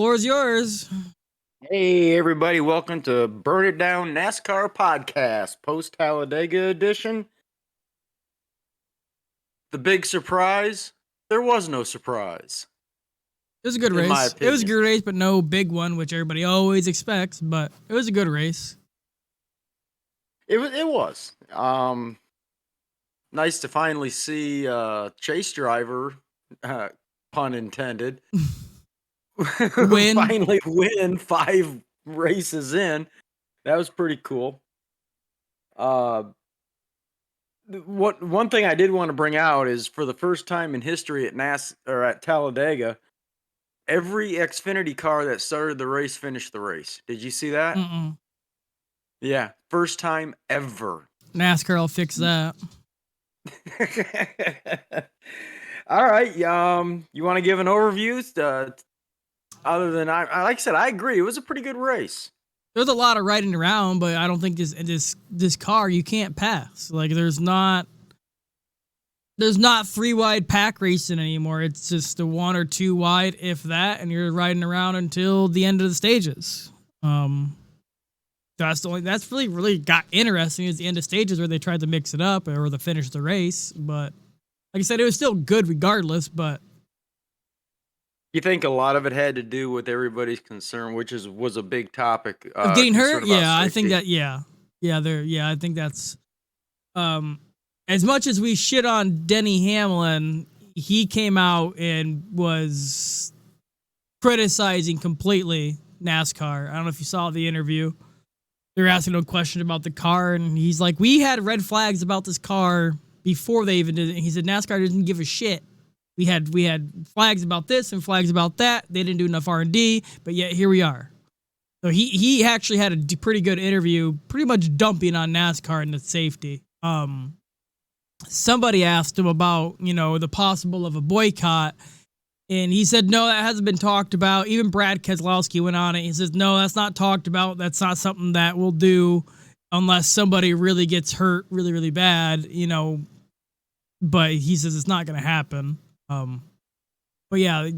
Floor is yours. Hey, everybody, welcome to Burn It Down NASCAR Podcast, Post Talladega edition. The big surprise, there was no surprise, It was a good in my race. It was a opinion. good race, but no big one, which everybody always expects. But it was a good race. It was. Nice to finally see chase driver, pun intended, Win. finally win 5 races in. That was pretty cool. One thing I did want to bring out is for the first time in history at Talladega, every Xfinity car that started the race finished the race. Did you see that? Mm-mm. Yeah, first time ever. NASCAR will fix that. All right. You want to give an overview? Other than like I said, I agree. It was a pretty good race. There's a lot of riding around, but I don't think this car you can't pass. Like there's not 3 wide pack racing anymore. It's just a 1 or 2 wide, if that, and you're riding around until the end of the stages. That's really got interesting is the end of stages where they tried to mix it up or to finish the race. But like I said, it was still good regardless. But You think a lot of it had to do with everybody's concern, which was a big topic. of getting hurt, concern about I think safety. that I think that's as much as we shit on Denny Hamlin, he came out and was criticizing completely NASCAR. I don't know if you saw the interview. They were asking him a question about the car, and he's like, "We had red flags about this car before they even did it." And he said, "NASCAR didn't give a shit. We had flags about this and flags about that. They didn't do enough R&D, but yet here we are." So he actually had a pretty good interview, pretty much dumping on NASCAR and the safety. Somebody asked him about the possible of a boycott. And he said, no, that hasn't been talked about. Even Brad Keselowski went on it. He says, no, that's not talked about. That's not something that we'll do unless somebody really gets hurt really, really bad, But he says it's not going to happen. But yeah,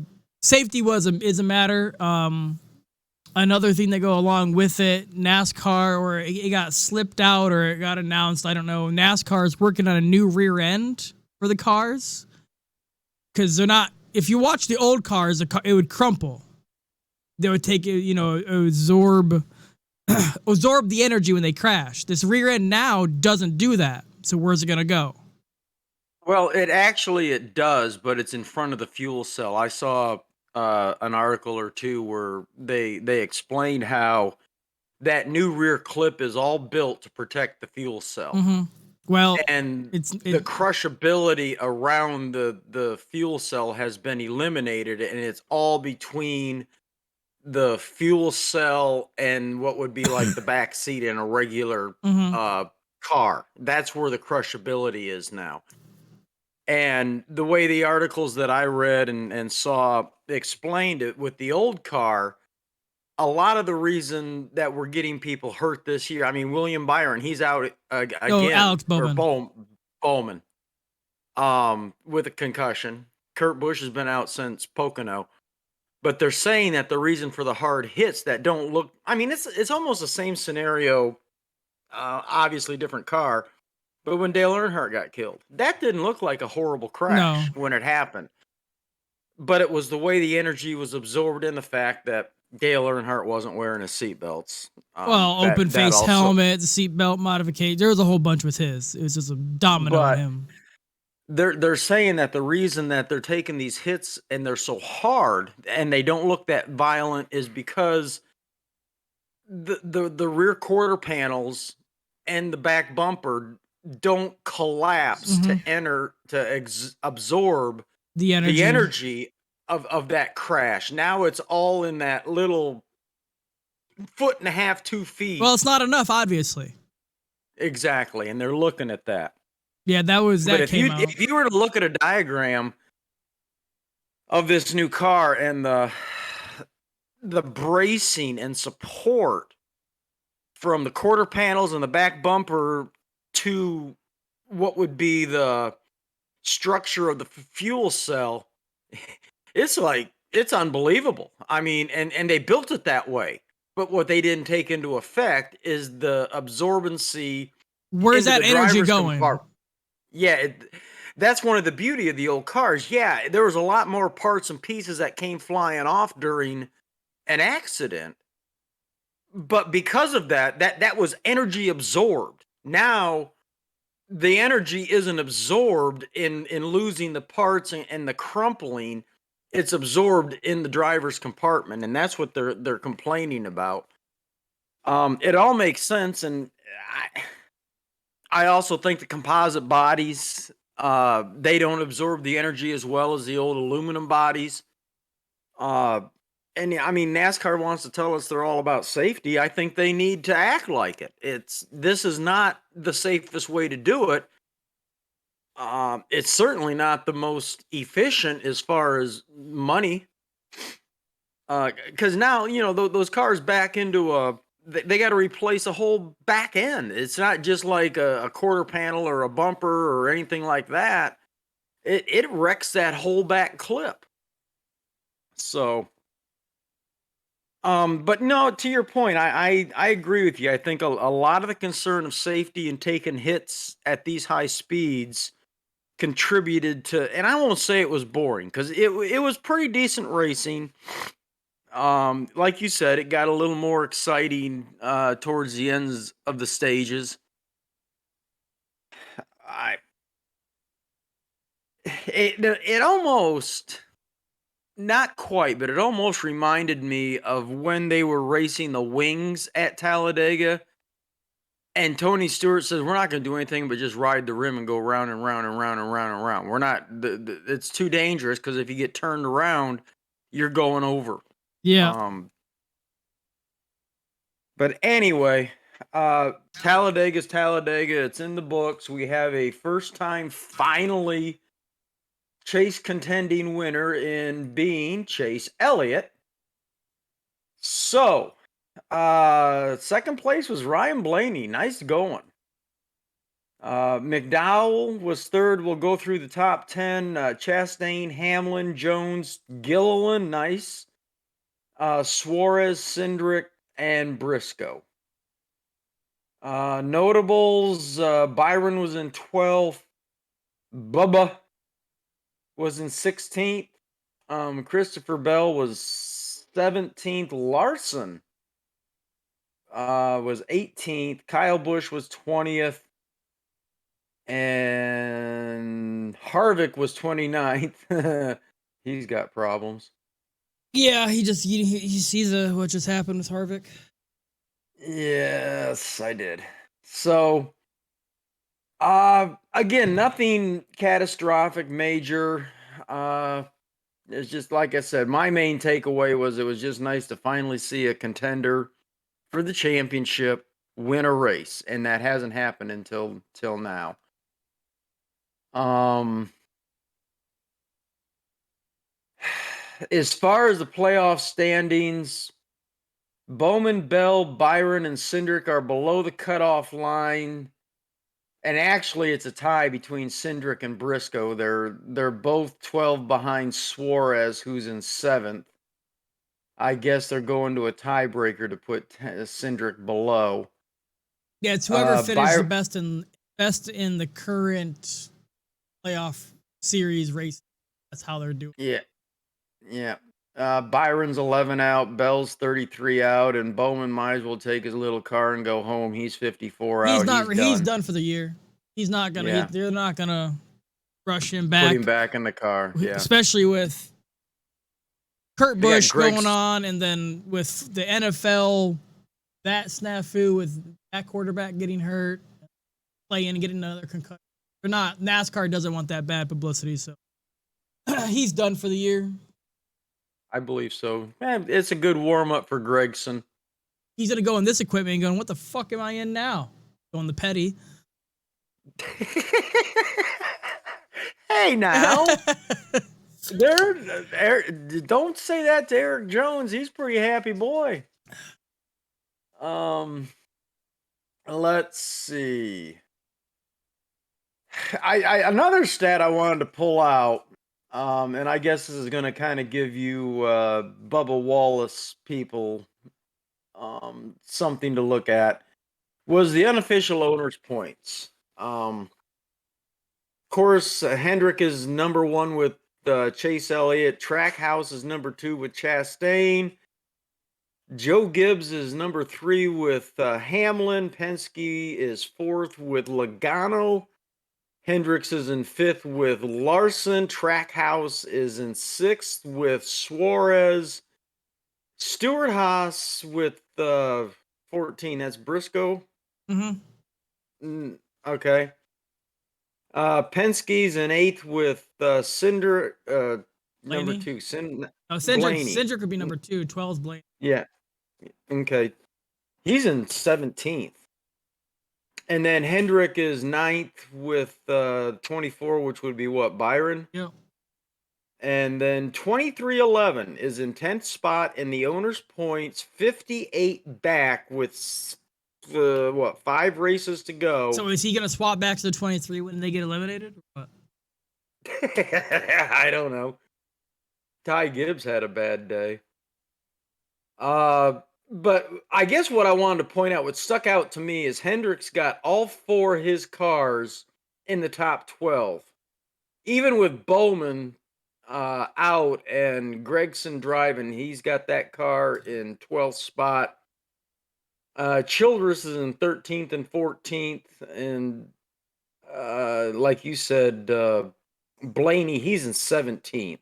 safety is a matter. Another thing that go along with it, NASCAR, or it got slipped out or it got announced, I don't know. NASCAR is working on a new rear end for the cars because they're not. If you watch the old cars, it would crumple. They would take it, absorb the energy when they crash. This rear end now doesn't do that. So where's it gonna go? Well, it does, but it's in front of the fuel cell. I saw an article or two where they explained how that new rear clip is all built to protect the fuel cell. Mm-hmm. Well, And the crushability around the fuel cell has been eliminated, and it's all between the fuel cell and what would be like the back seat in a regular car. That's where the crushability is now. And the way the articles that I read and saw explained it with the old car, a lot of the reason that we're getting people hurt this year, I mean, William Byron, he's out again. Alex Or Bowman. Bowman, with a concussion. Kurt Busch has been out since Pocono. But they're saying that the reason for the hard hits that don't look, I mean, it's almost the same scenario, obviously different car. But when Dale Earnhardt got killed, that didn't look like a horrible crash when it happened. But it was the way the energy was absorbed in the fact that Dale Earnhardt wasn't wearing his seatbelts. Open face helmet, the seatbelt modification. There was a whole bunch with his. It was just a domino on him. They're saying that the reason that they're taking these hits and they're so hard and they don't look that violent is because the rear quarter panels and the back bumper don't collapse to absorb the energy of that crash. Now it's all in that little 1.5 to 2 feet. Well, it's not enough, obviously. Exactly, and they're looking at that. Yeah, If you were to look at a diagram of this new car and the bracing and support from the quarter panels and the back bumper to what would be the structure of the fuel cell, it's like It's unbelievable. I mean, and they built it that way. But what they didn't take into effect is the absorbency Where's into that the energy driver's going? compartment. Yeah, that's one of the beauty of the old cars. Yeah, there was a lot more parts and pieces that came flying off during an accident, but because of that was energy absorbed. Now the energy isn't absorbed in losing the parts and the crumpling. It's absorbed in the driver's compartment, and that's what they're complaining about. It all makes sense, and I also think the composite bodies, they don't absorb the energy as well as the old aluminum bodies. Uh, and I mean, NASCAR wants to tell us they're all about safety. I think they need to act like it. This is not the safest way to do it. It's certainly not the most efficient as far as money. Because now those cars back into they got to replace a whole back end. It's not just like a quarter panel or a bumper or anything like that. It wrecks that whole back clip. So, but no, to your point, I agree with you. I think a lot of the concern of safety and taking hits at these high speeds contributed to, and I won't say it was boring because it was pretty decent racing. Like you said, it got a little more exciting towards the ends of the stages. I it almost, not quite, but it almost reminded me of when they were racing the wings at Talladega. And Tony Stewart says, "We're not going to do anything but just ride the rim and go round and round and round and round and round. We're not. It's too dangerous because if you get turned around, you're going over." Yeah. Um, but anyway, Talladega's Talladega. It's in the books. We have a first time finally Chase contending winner in being Chase Elliott. So, second place was Ryan Blaney. Nice going. McDowell was third. We'll go through the top 10. Chastain, Hamlin, Jones, Gilliland, nice. Suarez, Cindric, and Briscoe. Notables, Byron was in 12th. Bubba was in 16th. Christopher Bell was 17th. Larson was 18th. Kyle Busch was 20th. And Harvick was 29th. He's got problems. Yeah, he sees what just happened with Harvick. Yes, I did. So, again, nothing catastrophic major. It's just like I said, my main takeaway was it was just nice to finally see a contender for the championship win a race, and that hasn't happened until now. As far as the playoff standings, Bowman, Bell, Byron, and Cindric are below the cutoff line. And actually, it's a tie between Cindric and Briscoe. They're both 12 behind Suarez, who's in 7th. I guess they're going to a tiebreaker to put Cindric below. Yeah, it's whoever finished the best in the current playoff series race. That's how they're doing. Yeah. Byron's 11 out, Bell's 33 out, and Bowman might as well take his little car and go home. He's 54 out. He's done for the year. He's not gonna. Yeah. They're not gonna rush him back. Put him back in the car. Yeah. Especially with Kurt Busch going on, and then with the NFL, that snafu with that quarterback getting hurt, playing and getting another concussion. They're not. NASCAR doesn't want that bad publicity, so he's done for the year. I believe so. It's a good warm up for Gregson. He's gonna go in this equipment and going, "What the fuck am I in now?" Going the petty. Hey now, don't say that to Eric Jones. He's a pretty happy boy. Let's see. I another stat I wanted to pull out. And I guess this is going to kind of give you Bubba Wallace people something to look at. Was the unofficial owner's points. Of course, Hendrick is number one with Chase Elliott. Trackhouse is number two with Chastain. Joe Gibbs is number three with Hamlin. Penske is fourth with Logano. Hendricks is in fifth with Larson. Trackhouse is in sixth with Suarez. Stewart Haas with 14. That's Briscoe. Okay. Penske's in eighth with Cinder. Number two, Blaney. Cindric could be number 2. 12's Blaney. Yeah. Okay. He's in 17th. And then Hendrick is ninth with 24, which would be what, Byron? Yeah. And then 2311 is in 10th spot in the owner's points, 58 back with 5 races to go. So is he going to swap back to the 23 when they get eliminated? Or what? I don't know. Ty Gibbs had a bad day. But I guess what I wanted to point out, what stuck out to me is Hendrick's got all 4 of his cars in the top 12. Even with Bowman out and Gregson driving, he's got that car in 12th spot. Childress is in 13th and 14th. And like you said, Blaney, he's in 17th.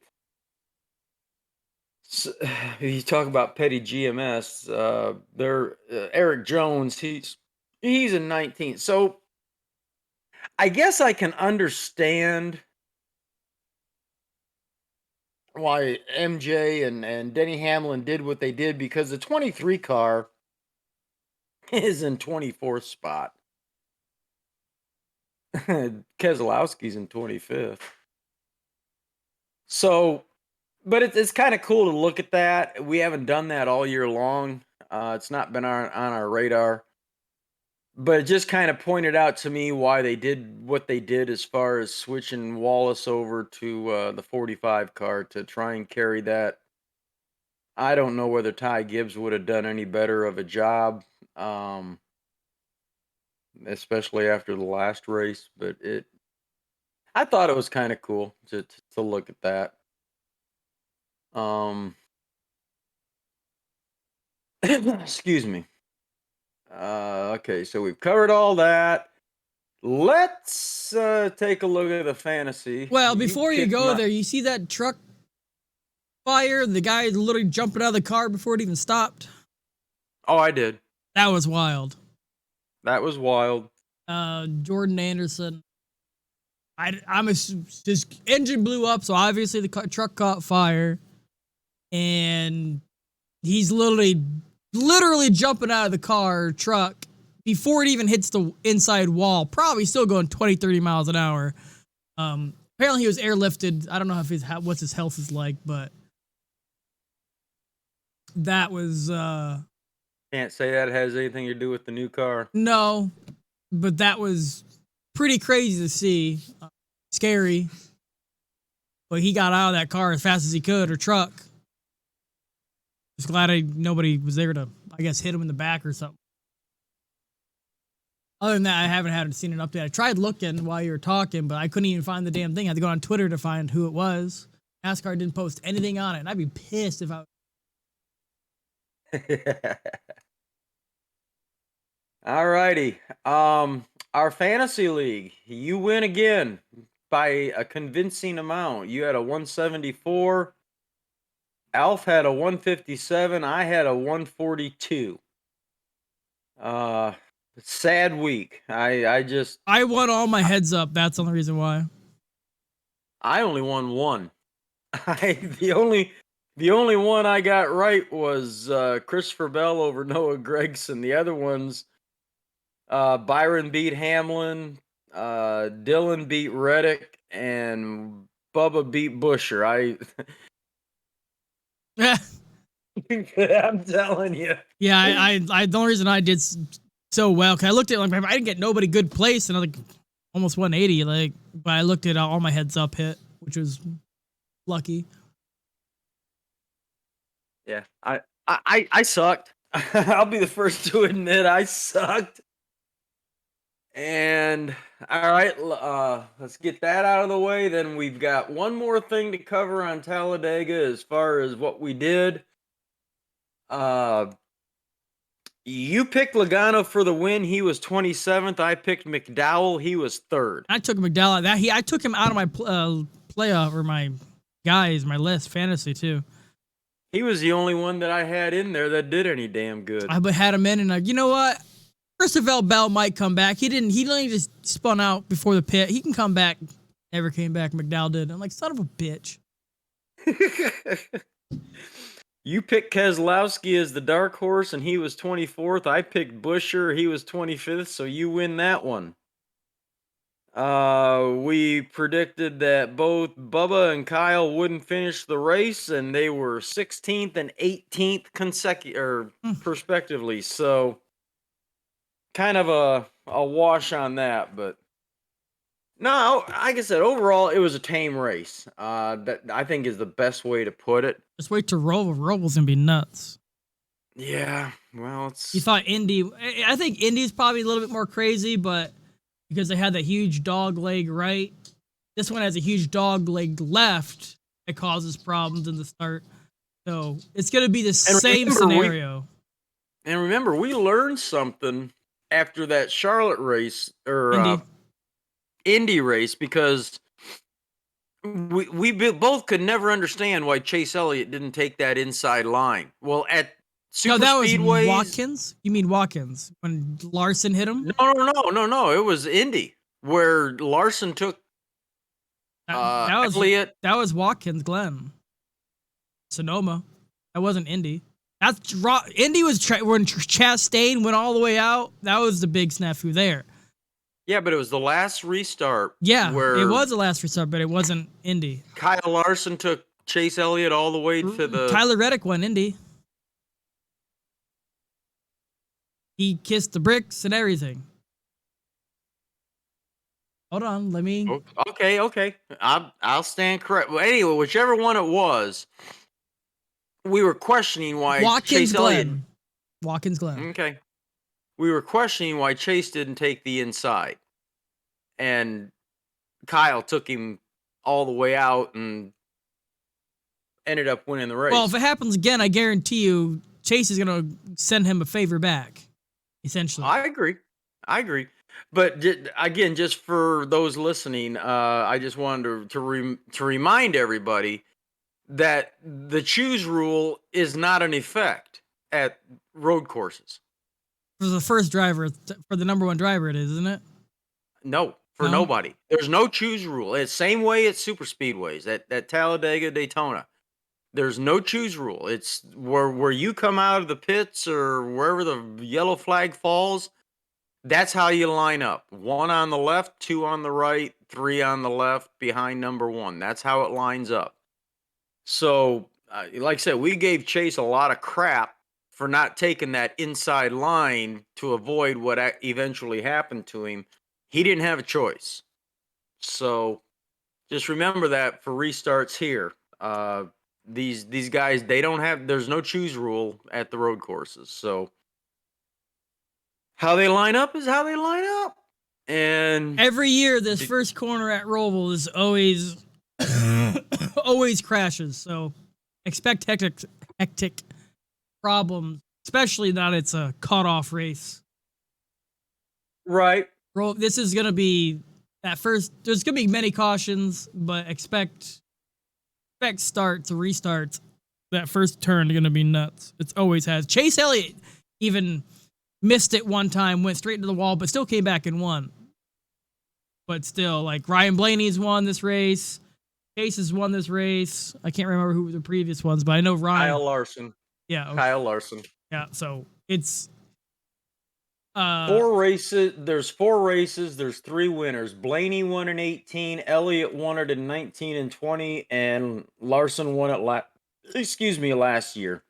So, you talk about petty GMS. Eric Jones. He's in 19th. So I guess I can understand why MJ and Denny Hamlin did what they did, because the 23 car is in 24th spot. Keselowski's in 25th. So. But it's kind of cool to look at that. We haven't done that all year long. It's not been on our radar. But it just kind of pointed out to me why they did what they did as far as switching Wallace over to the 45 car to try and carry that. I don't know whether Ty Gibbs would have done any better of a job, especially after the last race. But I thought it was kind of cool to look at that. Excuse me. Okay, so we've covered all that. Let's take a look at the fantasy. Well, before you go there, you see that truck fire? The guy literally jumping out of the car before it even stopped. Oh, I did. That was wild. That was wild. Jordan Anderson. His engine blew up, so obviously the truck caught fire. And he's literally jumping out of the truck before it even hits the inside wall, probably still going 20, 30 miles an hour. Apparently he was airlifted. I don't know what his health is like, but that was... Can't say that has anything to do with the new car. No, but that was pretty crazy to see. Scary. But he got out of that car as fast as he could, or truck. Just glad nobody was there to, I guess, hit him in the back or something. Other than that, I haven't seen an update. I tried looking while you were talking, but I couldn't even find the damn thing. I had to go on Twitter to find who it was. NASCAR didn't post anything on it, and I'd be pissed if I... All righty. Our fantasy league, you win again by a convincing amount. You had a 174. Alf had a 157. I had a 142. Sad week. I won all my heads up. That's the only reason why. I only won one. The only one I got right was Christopher Bell over Noah Gregson. The other ones, Byron beat Hamlin, Dylan beat Reddick, and Bubba beat Busher. I'm telling you. Yeah, I the only reason I did so well, because I looked at it, like, I didn't get nobody good place, and I like almost 180, but I looked at all my heads up hit, which was lucky. Yeah, I sucked. I'll be the first to admit I sucked. And all right, let's get that out of the way. Then we've got one more thing to cover on Talladega as far as what we did. Uh, you picked Logano for the win. He was 27th. I picked McDowell. He was third. I took McDowell. I took him out of my playoff or my list fantasy too. He was the only one that I had in there that did any damn good. I had him in, and you know what? Christopher Bell might come back. He only just spun out before the pit. He can come back. Never came back. McDowell did. I'm like, son of a bitch. You picked Keselowski as the dark horse, and he was 24th. I picked Buescher. He was 25th, so you win that one. We predicted that both Bubba and Kyle wouldn't finish the race, and they were 16th and 18th respectively. So kind of a wash on that, but no, like I said, overall it was a tame race. That I think is the best way to put it. Just wait till Roval. Roval's gonna be nuts. Yeah, well, it's. You thought Indy? I think Indy's probably a little bit more crazy, but because they had that huge dog leg right, this one has a huge dog leg left that causes problems in the start. So it's gonna be the same scenario. And remember, we learned something after that Charlotte race or Indy race because we both could never understand why Chase Elliott didn't take that inside line. Well, at super speedways, was Watkins. You mean Watkins when Larson hit him? No. It was Indy where Larson took Elliott. That was Watkins, Glenn. Sonoma. That wasn't Indy. That's Indy was when Chastain went all the way out. That was the big snafu there. Yeah, but it was the last restart. Yeah, where it was the last restart, but it wasn't Indy. Kyle Larson took Chase Elliott all the way to the. Tyler Reddick won Indy. He kissed the bricks and everything. Hold on, let me. Okay. I'll stand correct. Well, anyway, whichever one it was, we were questioning why Chase Elliott. Watkins Glen. Okay. We were questioning why Chase didn't take the inside. And Kyle took him all the way out and ended up winning the race. Well, if it happens again, I guarantee you Chase is going to send him a favor back, essentially. I agree. But again, just for those listening, I just wanted to remind everybody that the choose rule is not in effect at road courses. For the first driver, for the number one driver, it is, isn't it? No, for nobody. There's no choose rule. It's same way at super speedways at Talladega, Daytona. There's no choose rule. It's where you come out of the pits or wherever the yellow flag falls. That's how you line up. 1 on the left, 2 on the right, 3 on the left behind number 1. That's how it lines up. So, like I said, we gave Chase a lot of crap for not taking that inside line to avoid what eventually happened to him. He didn't have a choice. So, just remember that for restarts here. These guys, there's no choose rule at the road courses. So, how they line up is how they line up. And every year, this first corner at Roval is always always crashes. So expect hectic problems, especially that it's a cutoff race. Right. This is going to be at first. There's going to be many cautions, but expect starts, restarts. That first turn is going to be nuts. It always has. Chase Elliott even missed it one time, went straight into the wall, but still came back and won. But still, like Ryan Blaney's won this race. Chase has won this race. I can't remember who the previous ones, but I know Ryan. Kyle Larson. Yeah. Okay. Kyle Larson. Yeah, so it's 4 races. There's 4 races. There's 3 winners. Blaney won in 18. Elliott won it in 19 and 20, and Larson won it last year.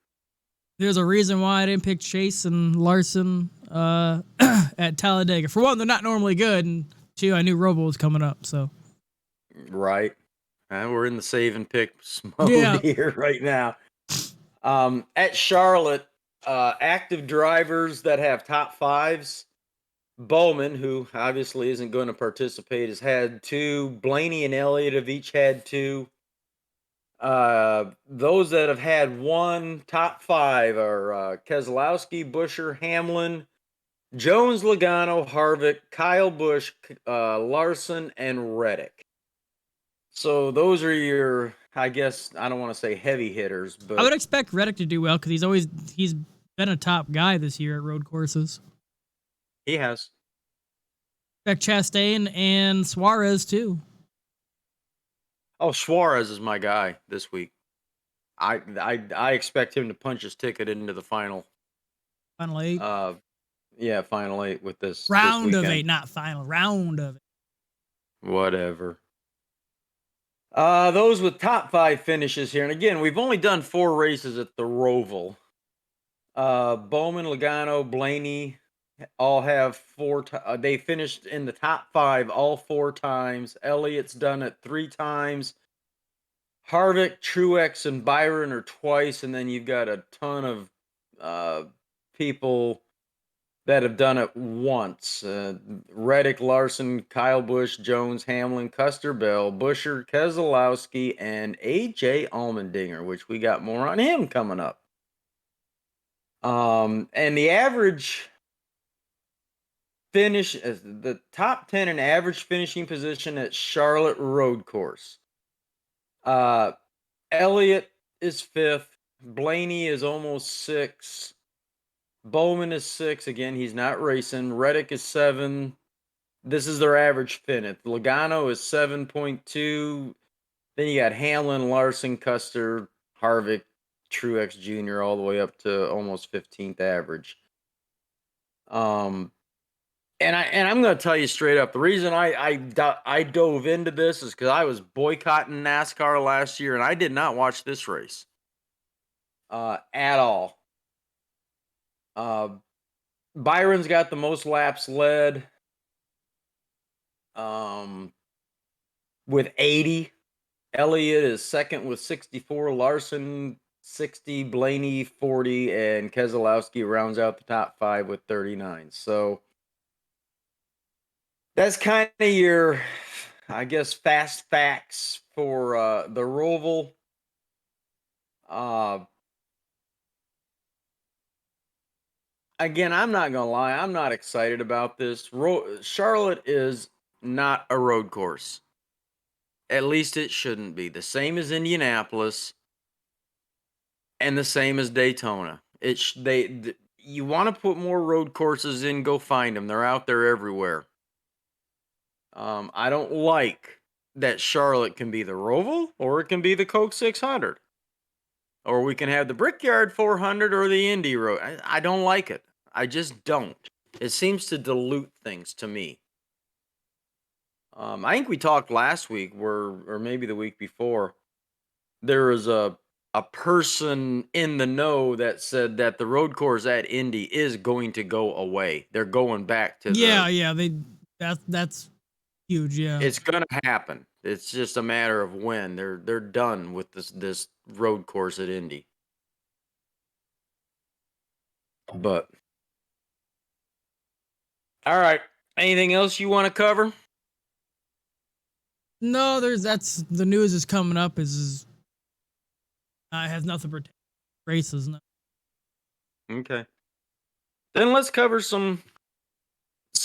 There's a reason why I didn't pick Chase and Larson at Talladega. For one, they're not normally good, and 2, I knew Roval was coming up. So, right. We're in the save and pick mode Yeah. here right now. At Charlotte, active drivers that have top fives. Bowman, who obviously isn't going to participate, has had two. Blaney and Elliott have each had two. Those that have had one top five are Keselowski, Buscher, Hamlin, Jones, Logano, Harvick, Kyle Busch, Larson, and Reddick. So those are your, I guess, I don't want to say heavy hitters, I would but expect Reddick to do well because he's been a top guy this year at road courses. he has. Expect Chastain and Suarez too. Oh, Suarez is my guy this week. I expect him to punch his ticket into the final. Final 8. Uh, yeah, final 8 with this Round of weekend. 8, not final. Round of 8. Whatever. Those with top 5 finishes here, and again, we've only done 4 races at the Roval. Bowman, Logano, Blaney all have 4. They finished in the top 5 all 4 times. Elliott's done it 3 times. Harvick, Truex, and Byron are twice, and then you've got a ton of people that have done it once. Reddick, Larson, Kyle Busch, Jones, Hamlin, Custer Bell, Buscher, Keselowski, and AJ Allmendinger, which we got more on him coming up. And the average finish, the top 10 in average finishing position at Charlotte Road Course. Elliott is 5th. Blaney is almost 6th. Bowman is 6th. Again, he's not racing. Reddick is 7. This is their average finish. Logano is 7.2. Then you got Hamlin, Larson, Custer, Harvick, Truex Jr. all the way up to almost 15th average. And I'm going to tell you straight up, the reason I dove into this is because I was boycotting NASCAR last year, and I did not watch this race at all. Byron's got the most laps led with 80. Elliott is second with 64. Larson 60, Blaney 40, and Keselowski rounds out the top 5 with 39. So that's kind of your, I guess, fast facts for the Roval. Again, I'm not gonna lie, I'm not excited about this. Charlotte is not a road course. At least it shouldn't be. The same as Indianapolis and the same as Daytona. You want to put more road courses in, go find them. They're out there everywhere. I don't like that Charlotte can be the Roval or it can be the Coke 600. Or we can have the Brickyard 400 or the Indy Road. I don't like it. I just don't. It seems to dilute things to me. I think we talked last week, or maybe the week before. There was a person in the know that said that the road course at Indy is going to go away. They're going back to That's huge, yeah. It's gonna happen. It's just a matter of when. They're done with this road course at Indy. But all right. Anything else you want to cover? No, that's the news is coming up is it has nothing pertaining to races. No. Okay. Then let's cover some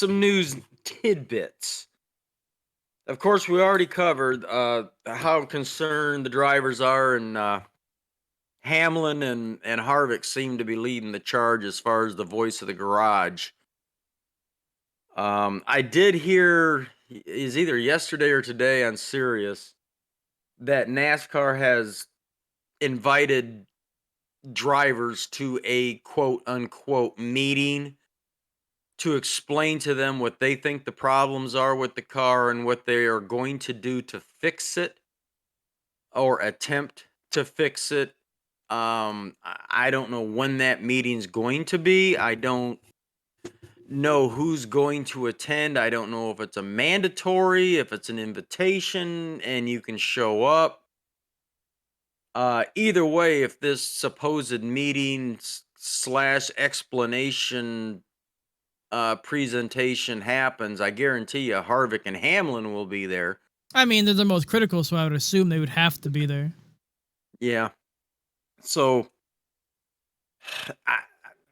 news tidbits. Of course, we already covered how concerned the drivers are, and Hamlin and Harvick seem to be leading the charge as far as the voice of the garage. I did hear is either yesterday or today on Sirius that NASCAR has invited drivers to a quote unquote meeting to explain to them what they think the problems are with the car and what they are going to do to fix it or attempt to fix it. I don't know when that meeting's going to be. I don't know who's going to attend. I don't know if it's a mandatory, if it's an invitation and you can show up. Either way, if this supposed meeting slash explanation presentation happens, I guarantee you Harvick and Hamlin will be there. I mean, they're the most critical, so I would assume they would have to be there. Yeah. So, I,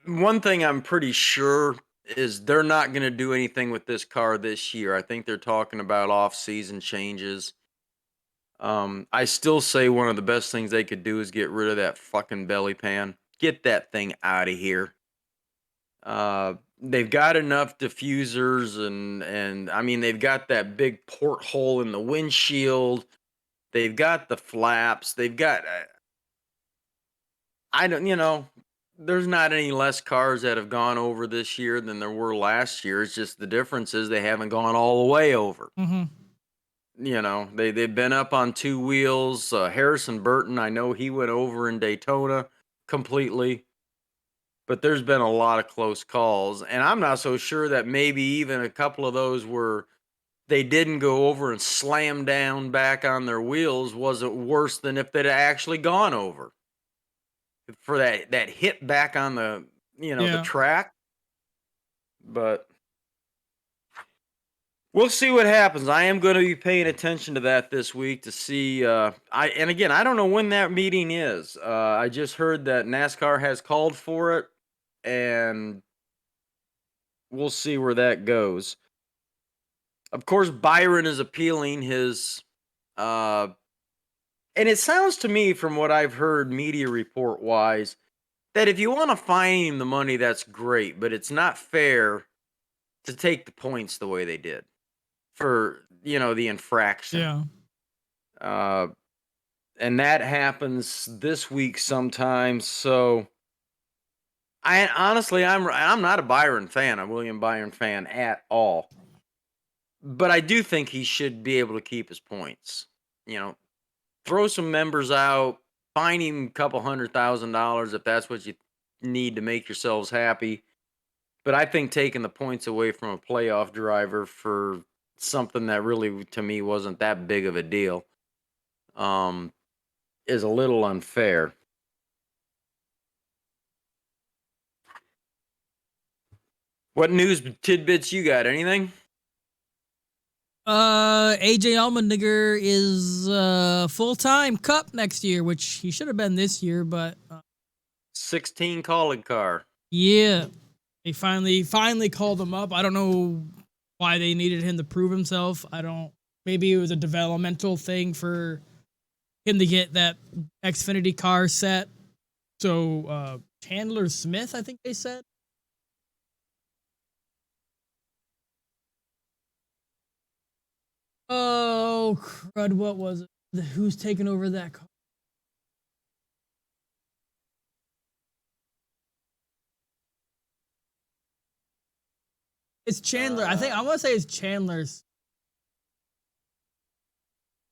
one thing I'm pretty sure is they're not going to do anything with this car this year. I think they're talking about off-season changes. I still say one of the best things they could do is get rid of that fucking belly pan. Get that thing out of here. They've got enough diffusers and I mean they've got that big porthole in the windshield. They've got the flaps. They've got I don't there's not any less cars that have gone over this year than there were last year. It's just the difference is they haven't gone all the way over. Mm-hmm. They've been up on two wheels. Harrison Burton, I know he went over in Daytona completely, but there's been a lot of close calls, and I'm not so sure that maybe even a couple of those were they didn't go over and slam down back on their wheels wasn't worse than if they'd actually gone over for that hit back on the Yeah. track. But we'll see what happens. I am going to be paying attention to that this week to see. I don't know when that meeting is. I just heard that NASCAR has called for it, and we'll see where that goes. Of course, Byron is appealing his. And it sounds to me, from what I've heard, media report wise, that if you want to fine him the money, that's great, but it's not fair to take the points the way they did for the infraction. Yeah. And that happens this week sometimes. So I honestly, I'm not a Byron fan, a William Byron fan at all. But I do think he should be able to keep his points. Throw some members out, fine him a couple $100,000 if that's what you need to make yourselves happy. But I think taking the points away from a playoff driver for something that really, to me, wasn't that big of a deal, is a little unfair. What news tidbits you got? Anything? AJ Allmendinger is full-time Cup next year, which he should have been this year, but 16 calling car. yeah, they finally called him up. I don't know why they needed him to prove himself. Maybe it was a developmental thing for him to get that Xfinity car set. So Chandler Smith, I think they said. Oh crud! What was it? Who's taking over that car? It's Chandler. I want to say it's Chandler's.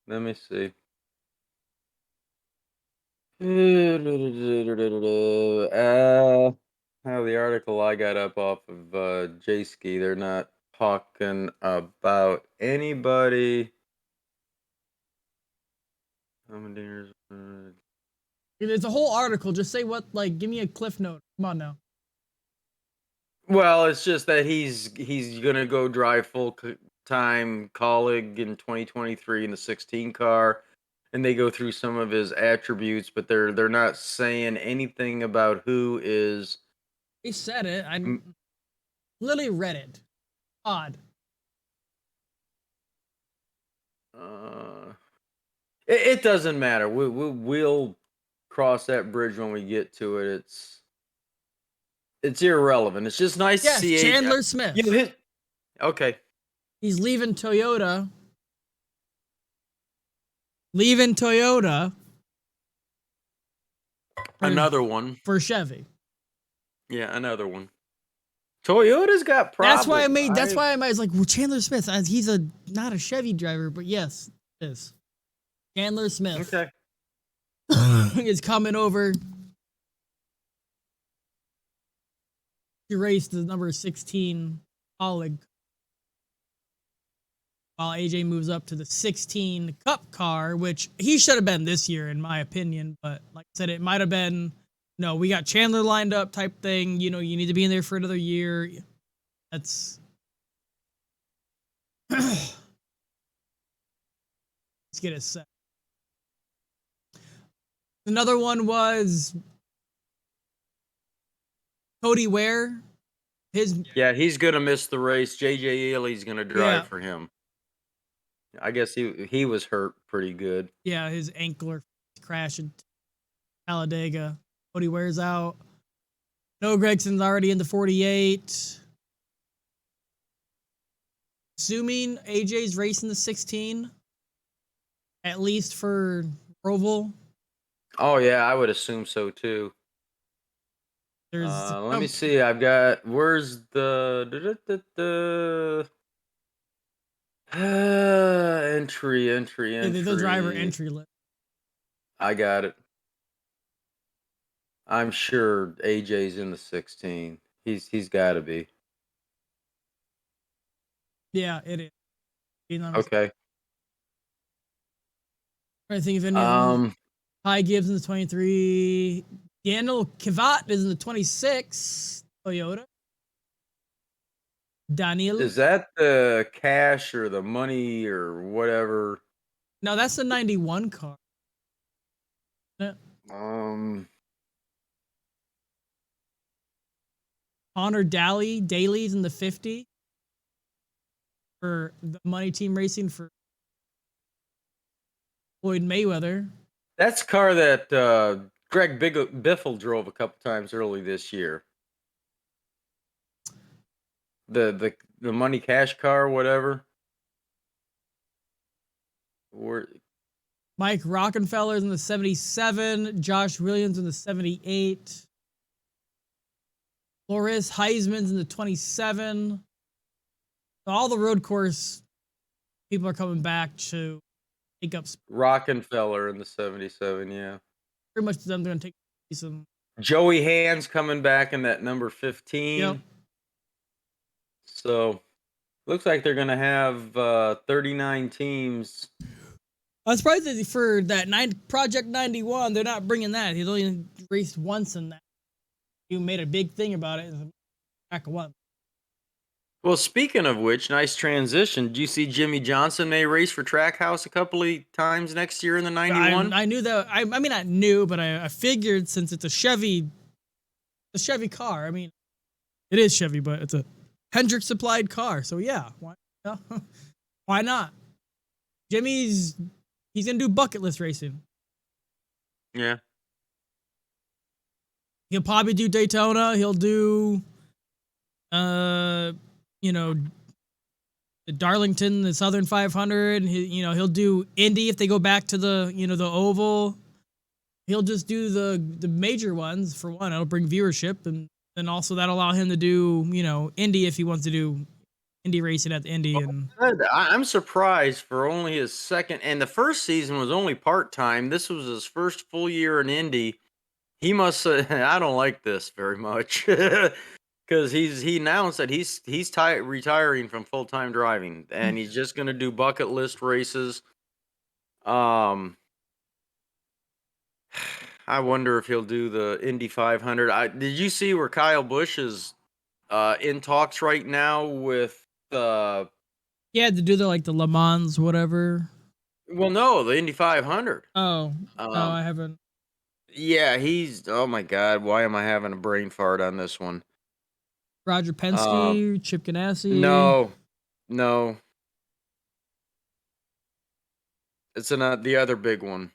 Let me see. The article I got up off of J-Ski, they're not talking about anybody. It's a whole article. Just say what, give me a cliff note. Come on now. Well, it's just that he's gonna go drive time colleague in 2023 in the 16 car, and they go through some of his attributes, but they're not saying anything about who is. He said it. I literally read it. Odd. It doesn't matter. We'll cross that bridge when we get to it. It's irrelevant. It's just nice to see Chandler Smith. Okay. He's leaving Toyota. Another one. For Chevy. Yeah, another one. Toyota's got problems. That's why I was like, well, Chandler Smith. He's not a Chevy driver, but yes, it is. Chandler Smith. Okay. Is coming over. He raced the number 16 Colleague, while AJ moves up to the 16 Cup car, which he should have been this year, in my opinion. But like I said, it might have been, no, we got Chandler lined up type thing. You know, you need to be in there for another year. That's. Let's get it set. Another one was Cody Ware. Yeah, he's gonna miss the race. JJ Ely's gonna drive for him. I guess he was hurt pretty good. Yeah, his ankle crash at Talladega. Cody Ware's out. No, Gregson's already in the 48. Assuming AJ's racing the 16, at least for Roval. Oh yeah, I would assume so too. Let me see. I've got where's the entry. The driver entry list. I got it. I'm sure AJ's in the 16. He's got to be. Yeah, it is. Okay. I think if any of them. Ty Gibbs in the 23. Daniel Kivat is in the 26 Toyota. Daniel. Is that the cash or the money or whatever? No, that's the 91 car. Connor Daly's in the 50 for the Money Team Racing for Floyd Mayweather. That's a car that Greg Biffle drove a couple times early this year. The Money Cash car, whatever. Mike Rockenfeller's in the 77. Josh Williams in the 78. Loris Heisman's in the 27. All the road course people are coming back to take up. Rockenfeller in the 77, yeah. Pretty much them going to take some. Joey Hand's coming back in that number 15. Yep. So, looks like they're going to have 39 teams. I'm surprised that for that Project 91, they're not bringing that. He's only raced once in that. You made a big thing about it. Track of one. Well, speaking of which, nice transition. Did you see Jimmy Johnson may race for Trackhouse a couple of times next year in the 91? I knew that. I mean, I knew, but I figured since it's a Chevy car. I mean, it is Chevy, but it's a Hendrick supplied car. So yeah, why not? Jimmy's gonna do bucket list racing. Yeah. He'll probably do Daytona. He'll do, the Darlington, the Southern 500. He'll do Indy if they go back to the oval. He'll just do the major ones for one. It'll bring viewership, and then also that'll allow him to do Indy if he wants to do Indy racing at the Indy. And I'm surprised for only his second, and the first season was only part-time. This was his first full year in Indy. He must I don't like this very much because he announced that he's retiring from full-time driving, and he's just going to do bucket list races. I wonder if he'll do the Indy 500. Did you see where Kyle Busch is in talks right now with to do the Le Mans whatever? Well, no, the Indy 500. Oh, no, I haven't. Yeah, oh my God, why am I having a brain fart on this one? Roger Penske, Chip Ganassi. No. It's not the other big one.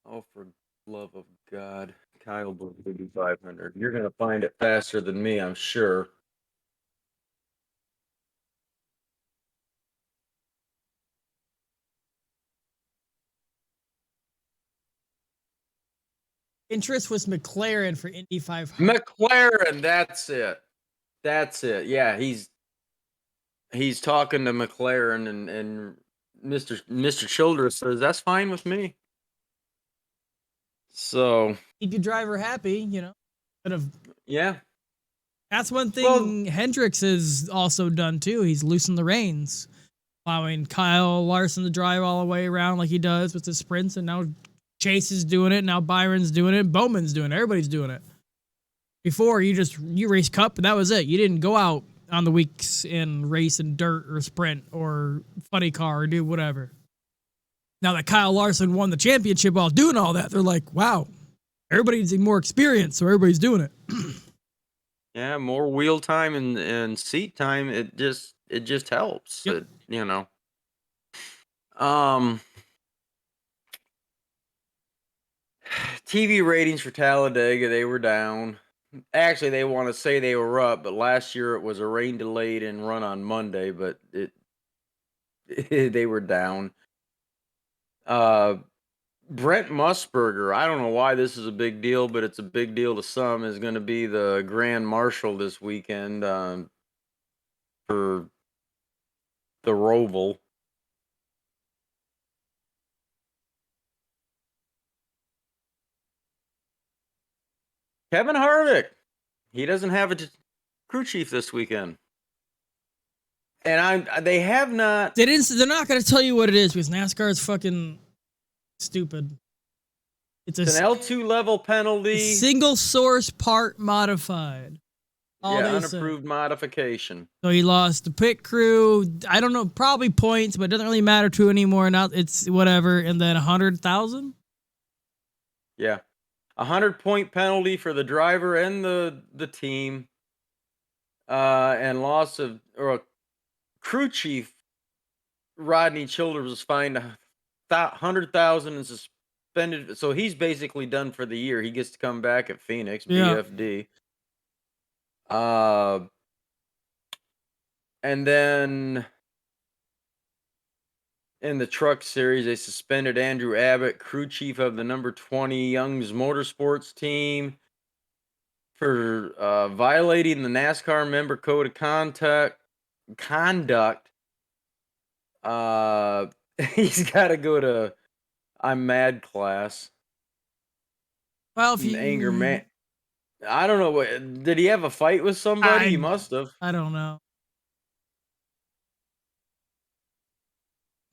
Oh, for love of God. Kyle Busch, Indy 500. You're going to find it faster than me, I'm sure. Interest was McLaren for Indy 500. McLaren, that's it. Yeah, he's talking to McLaren, and Mr. Childress says that's fine with me. So keep your driver happy, Yeah. That's one Well, thing Hendricks has also done too. He's loosened the reins, allowing Kyle Larson to drive all the way around like he does with the sprints, and now Chase is doing it. Now Byron's doing it. Bowman's doing it. Everybody's doing it. Before you race Cup and that was it. You didn't go out on the weeks and race in dirt or sprint or funny car or do whatever. Now that Kyle Larson won the championship while doing all that, they're like, wow, everybody needs more experience, so everybody's doing it. yeah, more wheel time and seat time. It just helps. Yep. Um, TV ratings for Talladega, they were down. Actually, they want to say they were up, but last year it was a rain delayed and run on Monday, but they were down. Brent Musburger, I don't know why this is a big deal, but it's a big deal to some, is going to be the Grand Marshal this weekend for the Roval. Kevin Harvick, he doesn't have a crew chief this weekend. And they have not. They're not going to tell you what it is because NASCAR is fucking stupid. It's an L2 level penalty. Single source part modified. Unapproved modification. So he lost the pit crew. I don't know, probably points, but it doesn't really matter to anymore. Now it's whatever. And then 100,000. Yeah, 100-point penalty for the driver and the team. And loss of crew chief Rodney Childers was fined 100,000 and suspended. So he's basically done for the year. He gets to come back at Phoenix, BFD. And then in the truck series, they suspended Andrew Abbott, crew chief of the number 20 Young's Motorsports team, for violating the NASCAR member code of conduct. He's got to go to I'm mad class. Well, if you anger man, I don't know what. Did he have a fight with somebody? He must have. I don't know.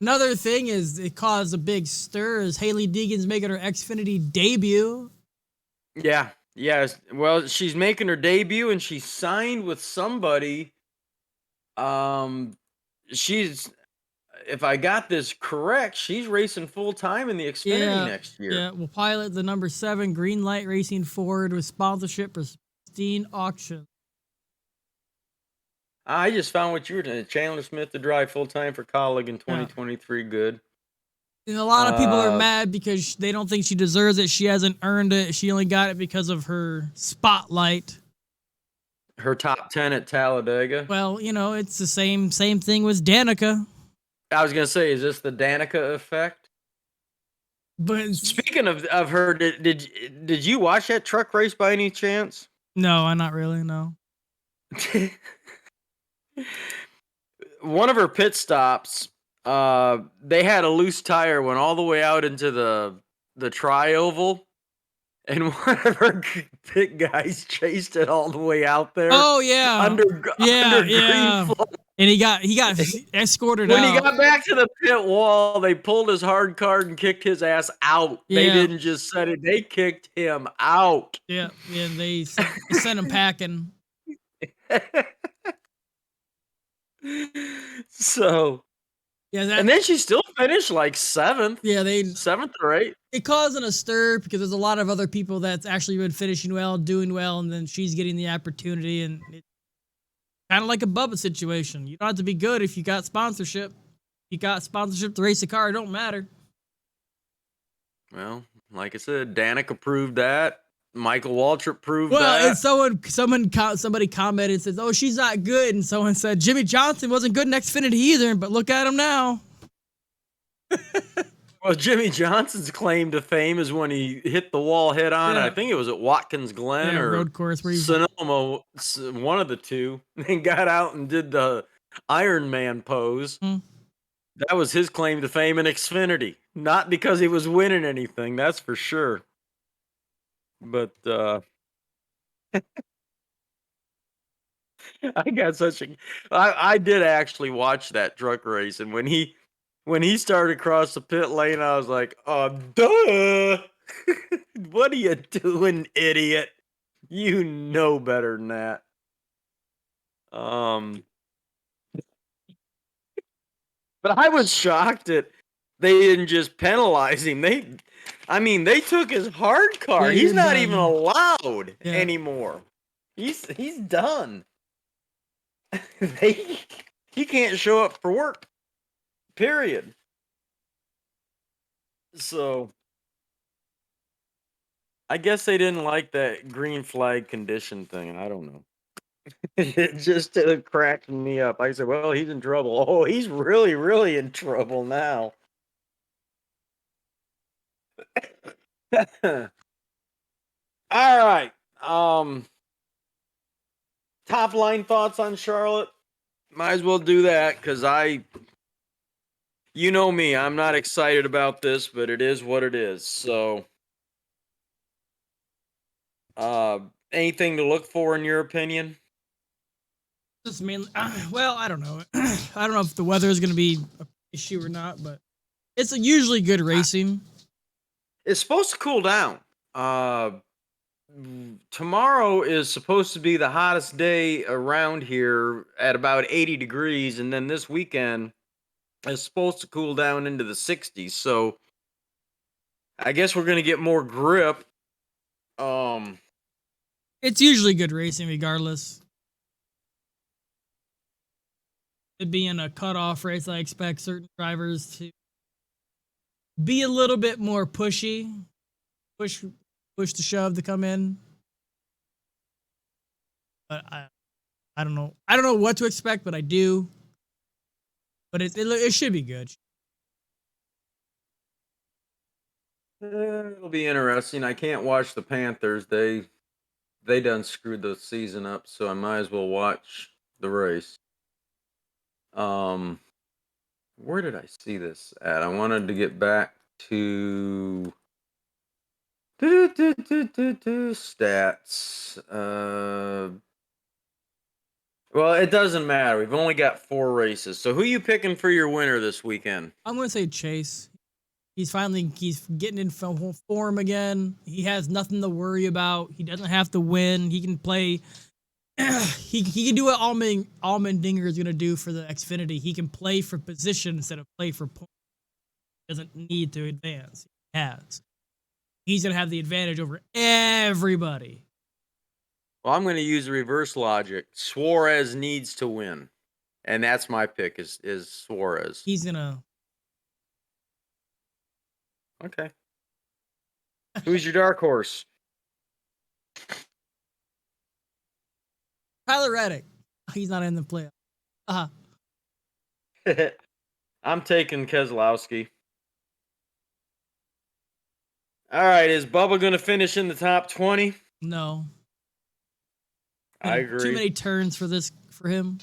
Another thing is it caused a big stir as Hailie Deegan's making her Xfinity debut. Yeah. Yes. Well, she's making her debut and she signed with somebody. She's, if I got this correct, she's racing full time in the Xfinity next year. Yeah, we'll pilot the number 7 Green Light Racing Ford with sponsorship for Pristine Auction. I just found what you were doing. Chandler Smith to drive full time for Colleague in 2023. Yeah. Good. And a lot of people are mad because they don't think she deserves it. She hasn't earned it. She only got it because of her spotlight. Her top 10 at Talladega. Well, it's the same thing with Danica. I was gonna say, is this the Danica effect? But speaking of her, did you watch that truck race by any chance? No, not really. No. One of her pit stops, they had a loose tire, went all the way out into the tri-oval, and one of her pit guys chased it all the way out there. Oh yeah, under green flag. And he got escorted when out. When he got back to the pit wall, they pulled his hard card and kicked his ass out. Yeah. They didn't just set it; they kicked him out. Yeah, and they sent him packing. So, and then she still finished like 7th. Yeah, 7th or 8th. It causing a stir because there's a lot of other people that's actually been finishing well, doing well, and then she's getting the opportunity, and it's kind of like a Bubba situation. You don't have to be good if you got sponsorship. If you got sponsorship to race a car, it don't matter. Well, like I said, Danica proved that. Michael Waltrip proved that. Well, and somebody commented and says, "Oh, she's not good," and someone said Jimmy Johnson wasn't good in Xfinity either, but look at him now. Well, Jimmy Johnson's claim to fame is when he hit the wall head on. I think it was at Watkins Glen or road course where Sonoma, one of the two, and got out and did the Iron Man pose. That was his claim to fame in Xfinity, not because he was winning anything, that's for sure. But I got such a I did actually watch that truck race, and when he started across the pit lane, I was like, duh. What are you doing, idiot? You know better than that." Um, but I was shocked that they didn't just penalize him. I mean, they took his hard car. Yeah, He's you're not even done. allowed Yeah. anymore. He's done. they he can't show up for work. Period. So I guess they didn't like that green flag condition thing. I don't know. It just cracked me up. I said, "Well, he's in trouble." Oh, he's really, really in trouble now. All right. Um, Top line thoughts on Charlotte. Might as well do that because you know me, I'm not excited about this, but it is what it is. So, uh, anything to look for in your opinion? Just mainly, well, I don't know. I don't know if the weather is going to be an issue or not, but it's usually good racing. It's supposed to cool down. Tomorrow is supposed to be the hottest day around here at about 80 degrees, and then this weekend is supposed to cool down into the 60s. So I guess we're gonna get more grip. Um, It's usually good racing, regardless. It being a cutoff race, I expect certain drivers to be a little bit more pushy, push, push to shove to come in. But I don't know. I don't know what to expect, but I do. But it should be good. it'll be interesting. I can't watch the Panthers. They done screwed the season up, so I might as well watch the race. Um, where did I see this at? I wanted to get back to stats. Well, it doesn't matter. We've only got 4 races. So who you picking for your winner this weekend? I'm gonna say Chase. He's getting in form again. He has nothing to worry about. He doesn't have to win. He can play. He can do what Allmendinger is gonna do for the Xfinity. He can play for position instead of play for points. He doesn't need to advance. He has. He's gonna have the advantage over everybody. Well, I'm going to use the reverse logic. Suarez needs to win, and that's my pick. Is Suarez? He's gonna. Okay. Who's your dark horse? Tyler Reddick. He's not in the playoff. Uh I'm taking Keselowski. All right, is Bubba going to finish in the top 20? no. I Too agree. many turns for him.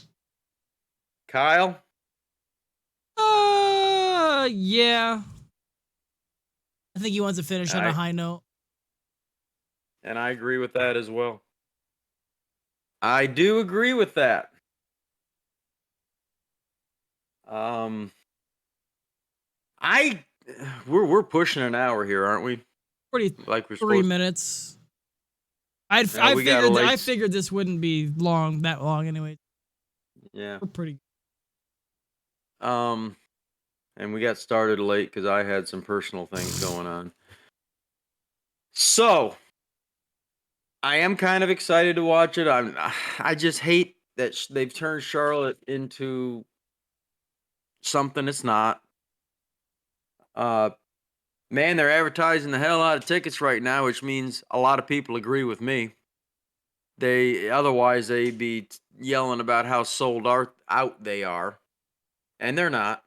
Kyle? Yeah. I think he wants to finish on a high note. And I agree with that as well. I do agree with that. I we're pushing an hour here, aren't we? Like we're 3 supposed. minutes. We got a late. I figured this wouldn't be that long anyway. Yeah. We're pretty. And we got started late because I had some personal things going on. So I am kind of excited to watch it. I just hate that they've turned Charlotte into something it's not. Man, they're advertising the hell out of tickets right now, which means a lot of people agree with me. Otherwise they'd be yelling about how sold out they are, and they're not.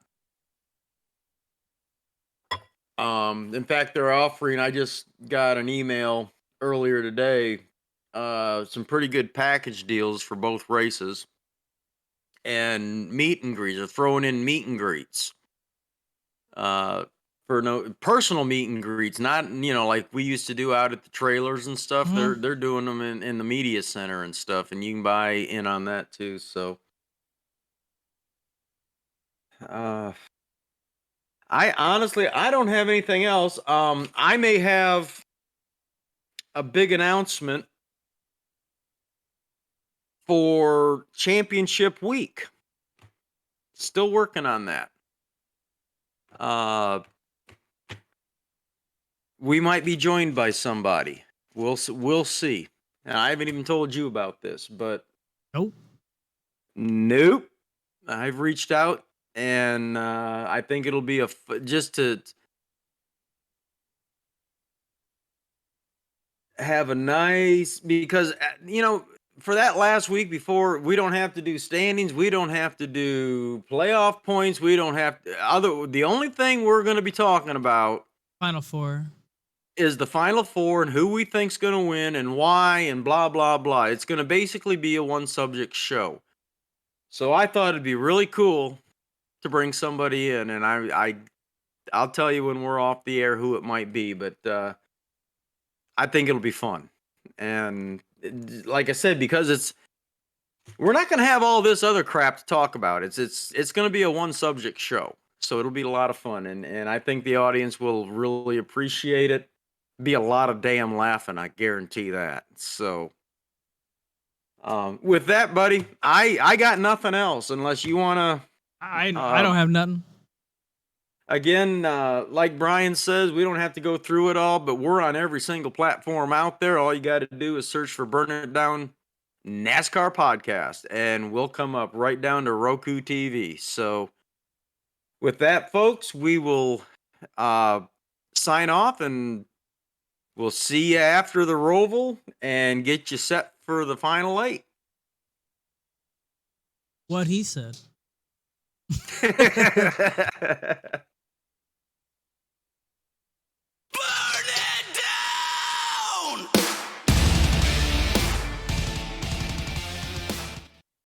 In fact, they're offering. I just got an email earlier today. Some pretty good package deals for both races, and meet and greets. They're throwing in meet and greets. for no personal meet and greets, not like we used to do out at the trailers and stuff. Mhm. They're doing them in the media center and stuff, and you can buy in on that too. So, uh, I honestly I don't have anything else. I may have a big announcement for championship week. Still working on that. Uh, we might be joined by somebody. We'll see. And I haven't even told you about this, but Nope. nope. I've reached out, and I think it'll be just to have a nice because for that last week before we don't have to do standings, we don't have to do playoff points, we don't have to, the only thing we're going to be talking about Final four. is the final four and who we think's going to win and why and blah blah blah. It's going to basically be a one subject show. So I thought it'd be really cool to bring somebody in, and I'll tell you when we're off the air who it might be, but I think it'll be fun. And like I said, because we're not going to have all this other crap to talk about. It's going to be a one subject show, so it'll be a lot of fun, and I think the audience will really appreciate it. Be a lot of damn laughing, I guarantee that. So, with that, buddy, I got nothing else unless you want to. I don't have nothing. Again, like Brian says, we don't have to go through it all, but we're on every single platform out there. All you got to do is search for Burn It Down NASCAR Podcast, and we'll come up right down to Roku TV. So, with that, folks, we will sign off, and we'll see you after the Roval and get you set for the final 8. What he said.